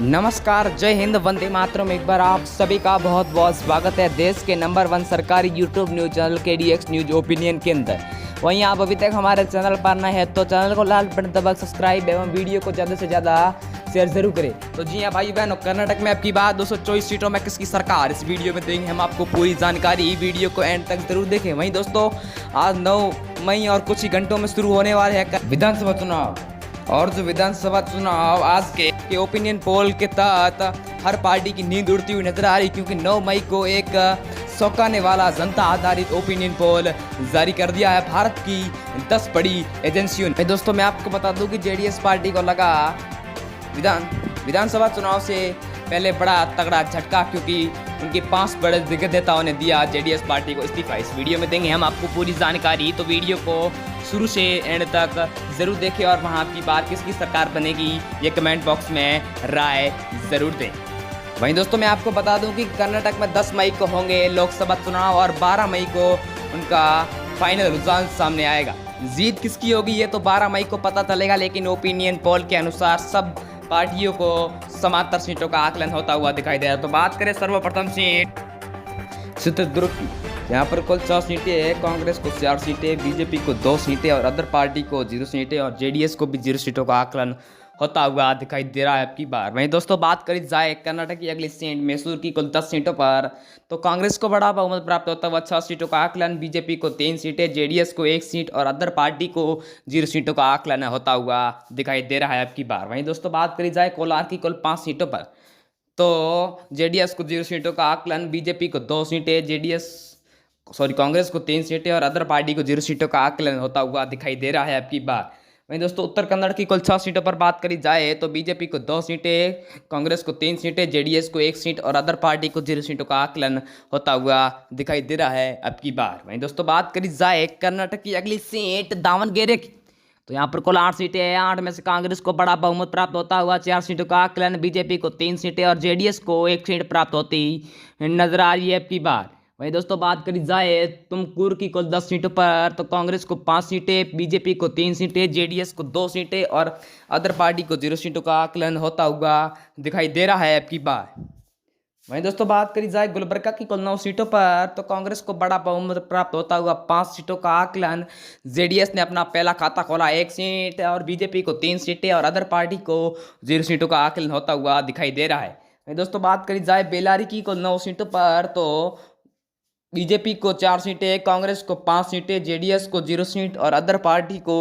नमस्कार, जय हिंद, वंदे मातरम। एक बार आप सभी का बहुत बहुत स्वागत है देश के नंबर 1 सरकारी YouTube news channel KDX news opinion के अंदर। वहीं आप अभी तक हमारे चैनल पर नए हैं तो चैनल को लाल बटन दबा सब्सक्राइब एवं वीडियो को ज़्यादा से ज़्यादा शेयर जरूर करें। तो जी हाँ भाई बहनों, कर्नाटक में अब की बात 224 सीटों में किसकी सरकार, इस वीडियो में देंगे हम आपको पूरी जानकारी। वीडियो को एंड तक जरूर देखें। वहीं दोस्तों, आज 9 मई और कुछ ही घंटों में शुरू होने वाले हैं विधानसभा चुनाव। और जो विधानसभा चुनाव आज के ओपिनियन पोल के तहत हर पार्टी की नींद उड़ती हुई नजर आ रही, क्योंकि 9 मई को एक चौंकाने वाला जनता आधारित ओपिनियन पोल जारी कर दिया है भारत की 10 बड़ी एजेंसियों ने। दोस्तों, मैं आपको बता दूं कि जेडीएस पार्टी को लगा विधानसभा चुनाव से पहले बड़ा तगड़ा झटका, क्योंकि उनके 5 बड़े दिग्गज नेताओं ने दिया जेडीएस पार्टी को इस्तीफा। इस वीडियो में देंगे हम आपको पूरी जानकारी, तो वीडियो को शुरू से एंड तक जरूर देखें और वहाँ की बात किसकी सरकार बनेगी ये कमेंट बॉक्स में राय जरूर दें। वहीं दोस्तों, मैं आपको बता दूं कि कर्नाटक में 10 मई को होंगे लोकसभा चुनाव और 12 मई को उनका फाइनल रिजल्ट सामने आएगा। जीत किसकी होगी ये तो 12 मई को पता चलेगा, लेकिन ओपिनियन पोल के अनुसार सब पार्टियों को समांतर सीटों का आकलन होता हुआ दिखाई दे रहा है। तो बात करें सर्वप्रथम सीट चित्रदुर्ग की, यहाँ पर कुल 4 सीटें हैं। कांग्रेस को 4 सीटें, बीजेपी को 2 सीटें और अदर पार्टी को 0 सीटें और जेडीएस को भी 0 सीटों का आकलन होता हुआ दिखाई दे रहा है अब की बार। वहीं दोस्तों, बात करी जाए कर्नाटक की अगली सीट मैसूर की कुल 10 सीटों पर, तो कांग्रेस को बड़ा बहुमत प्राप्त होता हुआ 6 सीटों का आकलन, बीजेपी को 3 सीटें, जेडीएस को 1 सीट और अदर पार्टी को 0 सीटों का आकलन होता हुआ दिखाई दे रहा है अब की बार। वहीं दोस्तों, बात करी जाए कोलार की कुल 5 सीटों पर, तो जेडीएस को 0 सीटों का आकलन, बीजेपी को 2 सीटें, कांग्रेस को 3 सीटें और अदर पार्टी को 0 सीटों का आकलन होता हुआ दिखाई दे रहा है अब की बार। वहीं दोस्तों, उत्तर कन्नड़ की कुल 6 सीटों पर बात करी जाए तो बीजेपी को 2 सीटें, कांग्रेस को 3 सीटें, जेडीएस को 1 सीट और अदर पार्टी को 0 सीटों का आकलन होता हुआ दिखाई दे रहा है अब की बार। वहीं दोस्तों, बात करी जाए कर्नाटक की अगली सीट दावनगेरे की, तो यहाँ पर कुल 8 सीटें हैं। 8 में से कांग्रेस को बड़ा बहुमत प्राप्त होता हुआ 4 सीटों का आकलन, बीजेपी को 3 सीटें और जेडीएस को 1 सीट प्राप्त होती नजर आ रही है अब की बार। वहीं दोस्तों, बात करी जाए तुमकुर की कुल 10 सीटों पर, तो कांग्रेस को 5 सीटें, बीजेपी को 3 सीटें, जेडीएस को 2 सीटें और अदर पार्टी को 0 सीटों का आकलन होता हुआ दिखाई दे रहा है अब की बार। वहीं दोस्तों, बात करी जाए गुलबर्गा की कुल 9 सीटों पर, तो कांग्रेस को बड़ा बहुमत प्राप्त होता हुआ 5 सीटों का आकलन, जेडीएस ने अपना पहला खाता खोला 1 सीट और बीजेपी को 3 सीटें और अदर पार्टी को 0 सीटों का आकलन होता हुआ दिखाई दे रहा है। वहीं दोस्तों, बात करी जाए बेलारी की कुल 9 सीटों पर, तो बीजेपी को 4 सीटें, कांग्रेस को 5 सीटें, जेडीएस को 0 सीट और अदर पार्टी को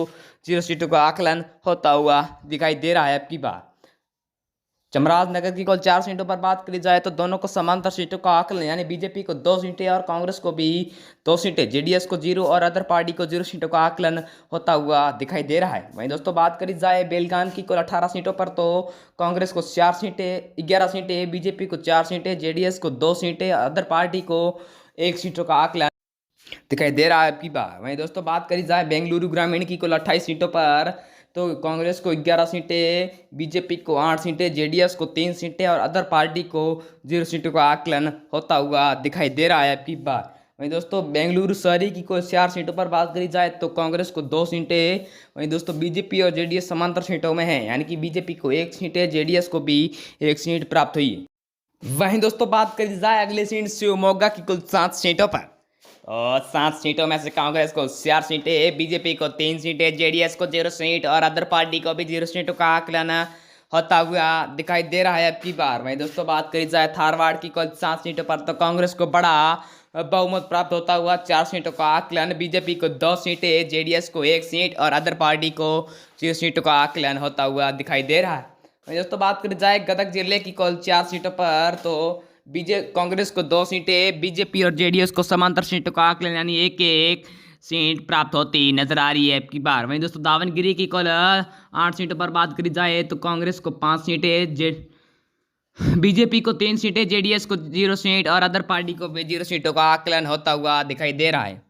0 सीटों का आकलन होता हुआ दिखाई दे रहा है अब की बार। चामराजनगर की कुल 4 सीटों पर बात करी जाए तो दोनों को समांतर सीटों का आकलन, यानी बीजेपी को 2 सीटें और कांग्रेस को भी 2 सीटें, जेडीएस को 0 और अदर पार्टी को 0 सीटों का आकलन होता हुआ दिखाई दे रहा है। वहीं दोस्तों, बात करी जाए बेलगाम की कुल 18 सीटों पर, तो कांग्रेस को 4 सीटें 11 सीटें, बीजेपी को 4 सीटें, जेडीएस को 2 सीटें, अदर पार्टी को 1 सीटों का आकलन दिखाई दे रहा है अब की बार। वहीं दोस्तों, बात करी जाए बेंगलुरु ग्रामीण की कुल 28 सीटों पर, तो कांग्रेस को 11 सीटें, बीजेपी को 8 सीटें, जेडीएस को 3 सीटें और अदर पार्टी को 0 सीटों का आकलन होता हुआ दिखाई दे रहा है अब की बार। वहीं दोस्तों, बेंगलुरु शहरी की कुल 4 सीटों पर बात करी जाए तो कांग्रेस को 2 सीटें, वहीं दोस्तों बीजेपी और जेडीएस समांतर सीटों में हैं, यानी कि बीजेपी को 1 सीट है, जेडीएस को भी 1 सीट प्राप्त हुई है। वहीं दोस्तों, बात करी जाए अगले सीट शिवमोगा की कुल 7 सीटों पर, और 7 सीटों में से कांग्रेस को 4 सीटें, बीजेपी को 3 सीटें, जेडीएस को 0 सीट और अदर पार्टी को भी 0 सीटों का आकलन होता हुआ दिखाई दे रहा है अब की बार। वहीं दोस्तों, बात करी जाए धारवाड़ की कुल 7 सीटों पर, तो कांग्रेस को बड़ा बहुमत प्राप्त होता हुआ 4 सीटों का आकलन, बीजेपी को 2 सीटें, जेडीएस को 1 सीट और अदर पार्टी को 0 सीटों का आकलन होता हुआ दिखाई दे रहा है। वहीं दोस्तों, बात करी जाए गदग जिले की कुल 4 सीटों पर, तो कांग्रेस को 2 सीटें, बीजेपी और जेडीएस को समांतर सीटों का आकलन, यानी 1-1 सीट प्राप्त होती नजर आ रही है अब की बार। वहीं दोस्तों, दावनगिरी की कुल 8 सीटों पर बात करी जाए तो कांग्रेस को 5 सीटें, बीजेपी को 3 सीटें, जेडीएस को 0 सीट और अदर पार्टी को भी 0 सीटों का आकलन होता हुआ दिखाई दे रहा है।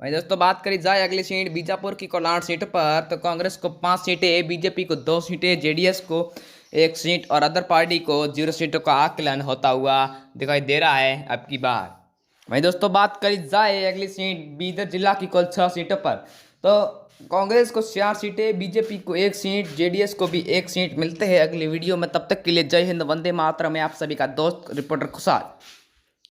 वहीं दोस्तों, बात करी जाए अगली सीट बीजापुर की कुल 8 सीटों पर, तो कांग्रेस को 5 सीटें, बीजेपी को 2 सीटें, जेडीएस को 1 सीट और अदर पार्टी को 0 सीटों का आकलन होता हुआ दिखाई दे रहा है अब की बार। वहीं दोस्तों, बात करी जाए अगली सीट बीदर जिला की कुल 6 सीटों पर, तो कांग्रेस को 4 सीटें, बीजेपी को 1 सीट, जेडीएस को भी 1 सीट मिलते हैं अगली वीडियो में। तब तक के लिए जय हिंद, वंदे मातरम। मैं आप सभी का दोस्त रिपोर्टर खुशाल।